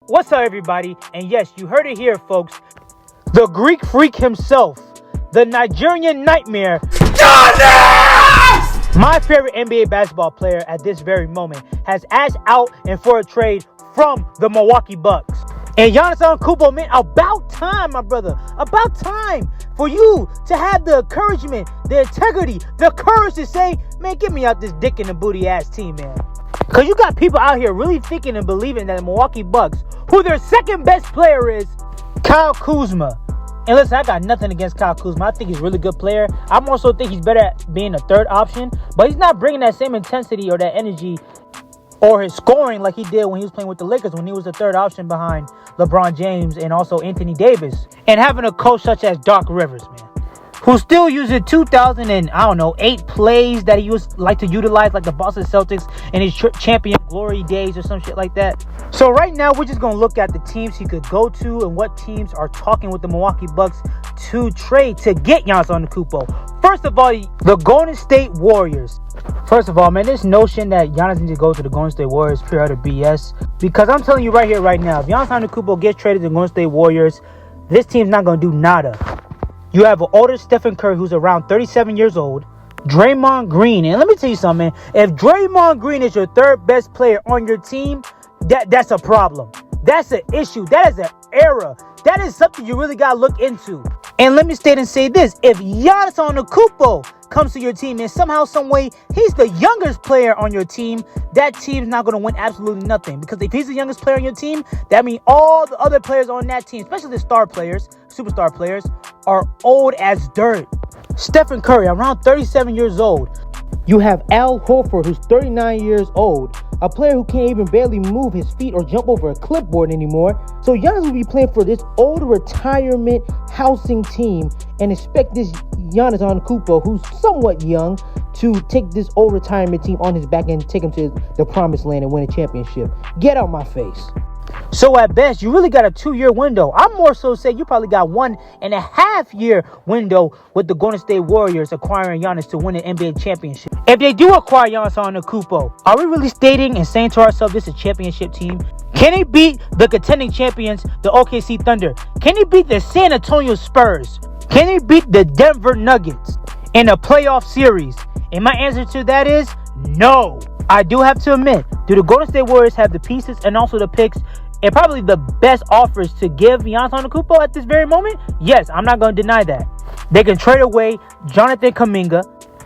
What's up, everybody? And yes, you heard it here, folks. The Greek freak himself, the Nigerian nightmare, Giannis! My favorite NBA basketball player at this very moment has asked out and for a trade from the Milwaukee Bucks. And Giannis Antetokounmpo, man, about time, my brother. About time for you to have the encouragement, the integrity, the courage to say, man, get me out this dick in the booty ass team, man. Because you got people out here really thinking and believing that the Milwaukee Bucks, who their second best player is, Kyle Kuzma. And listen, I got nothing against Kyle Kuzma. I think he's a really good player. I more so think he's better at being a third option. But he's not bringing that same intensity or that energy or his scoring like he did when he was playing with the Lakers, when he was the third option behind LeBron James and also Anthony Davis. And having a coach such as Doc Rivers, man, who still uses 8 plays that he used like to utilize, like the Boston Celtics in his champion glory days or some shit like that. So right now, we're just going to look at the teams he could go to and what teams are talking with the Milwaukee Bucks to trade to get Giannis Antetokounmpo. First of all, the Golden State Warriors. First of all, man, this notion that Giannis needs to go to the Golden State Warriors is pure utter BS. Because I'm telling you right here, right now, if Giannis Antetokounmpo gets traded to the Golden State Warriors, this team's not going to do nada. You have an older Stephen Curry who's around 37 years old. Draymond Green. And let me tell you something, man. If Draymond Green is your third best player on your team, that's a problem. That's an issue. That is an error. That is something you really got to look into. And let me state and say this. If Giannis Antetokounmpo comes to your team and somehow, some way, he's the youngest player on your team, that team's not going to win absolutely nothing. Because if he's the youngest player on your team, that means all the other players on that team, especially the star players, superstar players, are old as dirt. Stephen Curry, around 37 years old. You have Al Horford, who's 39 years old, a player who can't even barely move his feet or jump over a clipboard anymore. So Giannis will be playing for this old retirement housing team, and expect this Giannis Antetokounmpo, who's somewhat young, to take this old retirement team on his back and take him to the promised land and win a championship. Get out my face. So at best, you really got a 2-year window. I'm more so saying you probably got 1.5 year window with the Golden State Warriors acquiring Giannis to win an NBA championship. If they do acquire Giannis Antetokounmpo, are we really stating and saying to ourselves this is a championship team? Can they beat the contending champions, the OKC Thunder? Can they beat the San Antonio Spurs? Can they beat the Denver Nuggets in a playoff series? And my answer to that is no. I do have to admit, do the Golden State Warriors have the pieces and also the picks and probably the best offers to give Giannis Antetokounmpo at this very moment? Yes, I'm not going to deny that. They can trade away Jonathan Kuminga,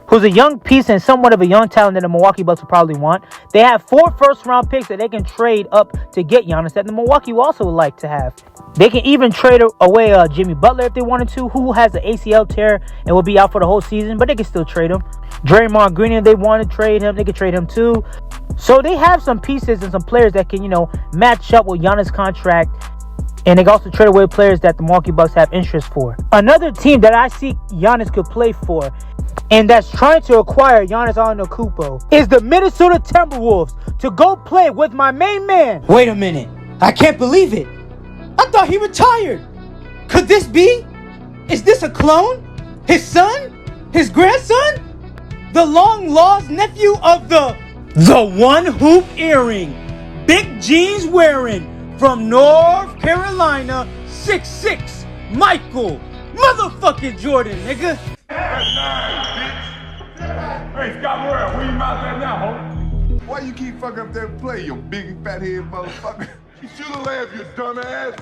who's a young piece and somewhat of a young talent that the Milwaukee Bucks will probably want. They have 4 first-round picks that they can trade up to get Giannis that the Milwaukee will also like to have. They can even trade away Jimmy Butler if they wanted to, who has an ACL tear and will be out for the whole season, but they can still trade him. Draymond Green, if they want to trade him, they can trade him too. So they have some pieces and some players that can, match up with Giannis' contract. And they can also trade away players that the Milwaukee Bucks have interest for. Another team that I see Giannis could play for, and that's trying to acquire Giannis Antetokounmpo, is the Minnesota Timberwolves to go play with my main man. Wait a minute. I can't believe it. I thought he retired. Could this be? Is this a clone? His son? His grandson? The long-lost nephew of the one hoop earring, big jeans wearing, from North Carolina, 6'6", Michael motherfucking Jordan, nigga. That's nice, bitch. Hey, Scott World, where you out there now, homie? Why you keep fucking up that play, you big fat head motherfucker? You should have laughed, you dumbass.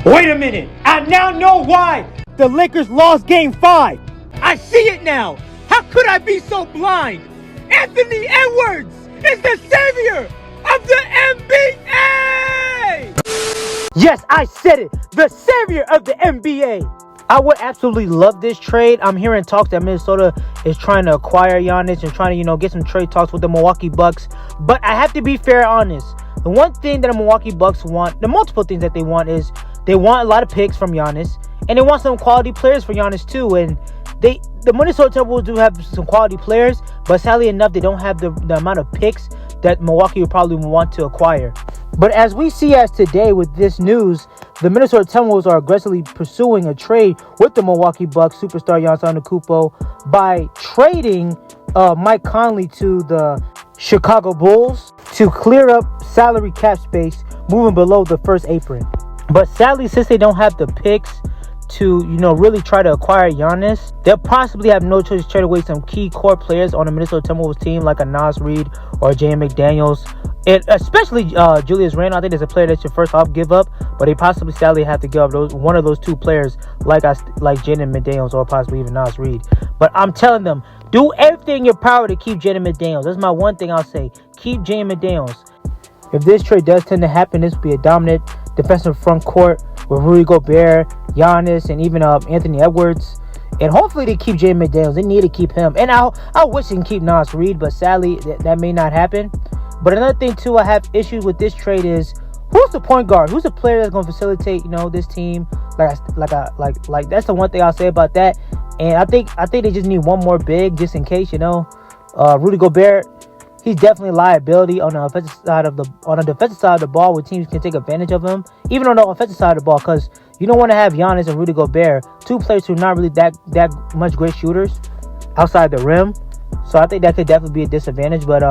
Wait a minute. I now know why the Lakers lost Game 5. I see it now. How could I be so blind? Anthony Edwards is the savior of the NBA. Yes, I said it. The savior of the NBA. I would absolutely love this trade. I'm hearing talks that Minnesota is trying to acquire Giannis and trying to, get some trade talks with the Milwaukee Bucks. But I have to be fair and honest. The one thing that the Milwaukee Bucks want, the multiple things that they want is they want a lot of picks from Giannis. And they want some quality players for Giannis too. And the Minnesota Timberwolves do have some quality players. But sadly enough, they don't have the amount of picks that Milwaukee would probably want to acquire. But as we see as today with this news, the Minnesota Timberwolves are aggressively pursuing a trade with the Milwaukee Bucks superstar Giannis Antetokounmpo by trading Mike Conley to the Chicago Bulls to clear up salary cap space moving below the first apron. But sadly, since they don't have the picks to, really try to acquire Giannis, they'll possibly have no choice to trade away some key core players on the Minnesota Timberwolves team like a Nas Reed or Jaden McDaniels. And especially Julius Randle. I think there's a player that should first off give up, but they possibly sadly have to give up one of those two players like Jaden McDaniels or possibly even Nas Reed. But I'm telling them, do everything in your power to keep Jaden McDaniels. That's my one thing I'll say. Keep Jaden McDaniels. If this trade does tend to happen, this will be a dominant defensive front court with Rudy Gobert, Giannis, and even Anthony Edwards. And hopefully they keep Jaden McDaniels. They need to keep him. And I wish they can keep Nas Reed, but sadly that may not happen. But another thing too, I have issues with this trade is who's the point guard? Who's the player that's going to facilitate, this team? Like that's the one thing I'll say about that. And I think they just need one more big just in case, Rudy Gobert, he's definitely a liability on the offensive side of the ball where teams can take advantage of him, even on the offensive side of the ball, because you don't want to have Giannis and Rudy Gobert, two players who are not really that much great shooters outside the rim. So I think that could definitely be a disadvantage. But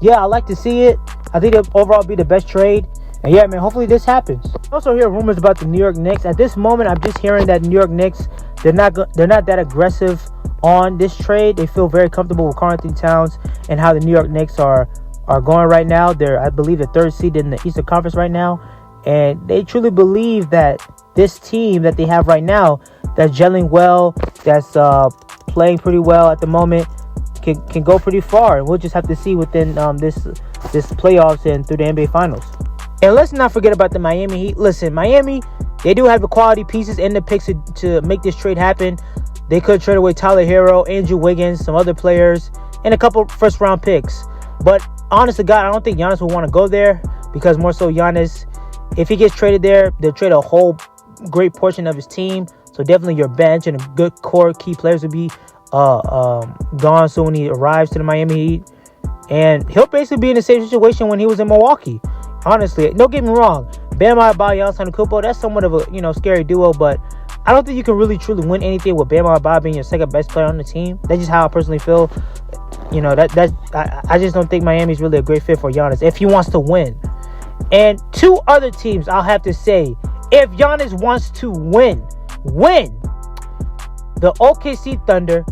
yeah, I like to see it. I think it'll overall be the best trade. And yeah, man, hopefully this happens. I also hear rumors about the New York Knicks. At this moment, I'm just hearing that New York Knicks, they're not that aggressive on this trade. They feel very comfortable with Karl Anthony Towns and how the New York Knicks are going right now. They're, I believe, the third seed in the Eastern Conference right now. And they truly believe that this team that they have right now, that's gelling well, that's playing pretty well at the moment, can go pretty far. And we'll just have to see within this playoffs and through the NBA Finals. And let's not forget about the Miami Heat. Listen, Miami, they do have the quality pieces and the picks to make this trade happen. They could trade away Tyler Hero, Andrew Wiggins, some other players, and a couple first-round picks. But honest to God, I don't think Giannis will want to go there because more so Giannis, if he gets traded there, they'll trade a whole great portion of his team. So definitely your bench and a good core key players will be gone soon when he arrives to the Miami Heat. And he'll basically be in the same situation when he was in Milwaukee. Honestly, don't get me wrong. Bam Adebayo, Giannis Antetokounmpo, that's somewhat of a scary duo, but I don't think you can really truly win anything with Bam Adebayo being your second best player on the team. That's just how I personally feel. I just don't think Miami's really a great fit for Giannis if he wants to win. And two other teams, I'll have to say, if Giannis wants to win, the OKC Thunder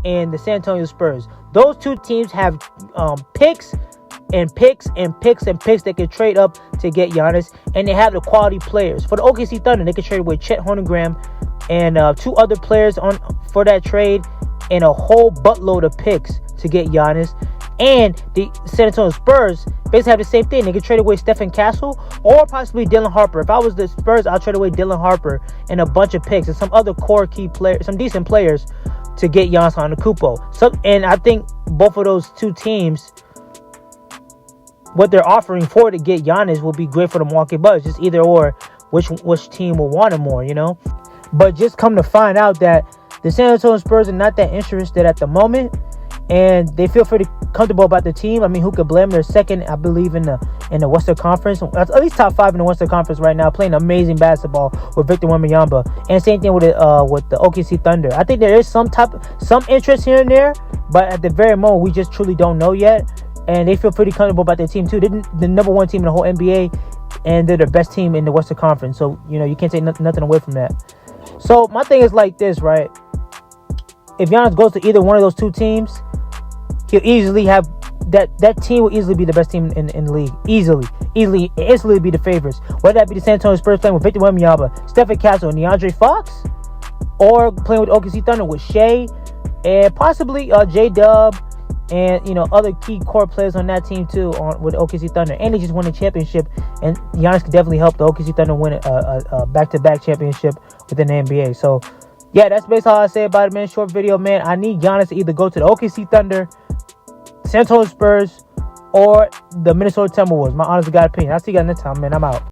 and the San Antonio Spurs. Those two teams have picks that can trade up to get Giannis, and they have the quality players. For the OKC Thunder, they can trade with Chet Holmgren and two other players for that trade, and a whole buttload of picks to get Giannis. And the San Antonio Spurs basically have the same thing. They can trade away Stephen Castle or possibly Dylan Harper. If I was the Spurs, I'll trade away Dylan Harper and a bunch of picks and some other core key players, some decent players to get Giannis Antetokounmpo. And I think both of those two teams, what they're offering for to get Giannis will be great for the Milwaukee Bucks. Just either or, which team will want him more, But just come to find out that the San Antonio Spurs are not that interested at the moment, and they feel pretty comfortable about the team. I mean, who could blame? They're second, I believe, in the Western Conference. That's at least top 5 in the Western Conference right now, playing amazing basketball with Victor Wembanyama. And same thing with the OKC Thunder. I think there is some interest here and there, but at the very moment, we just truly don't know yet. And they feel pretty comfortable about their team too. They're the number one team in the whole NBA, and they're the best team in the Western Conference. So you can't take nothing away from that. So my thing is like this, right? If Giannis goes to either one of those two teams, he'll easily have that team will easily be the best team in the league. Instantly be the favorites. Whether that be the San Antonio Spurs playing with Victor Wembanyama, Stephen Castle, and DeAndre Fox, or playing with OKC Thunder with Shea and possibly J-Dub and other key core players on that team too with OKC Thunder. And they just won a championship, and Giannis could definitely help the OKC Thunder win a back-to-back championship within the NBA. So yeah, that's basically all I say about it, man. Short video, man. I need Giannis to either go to the OKC Thunder, San Antonio Spurs, or the Minnesota Timberwolves. My honest to God opinion. I'll see you guys next time, man. I'm out.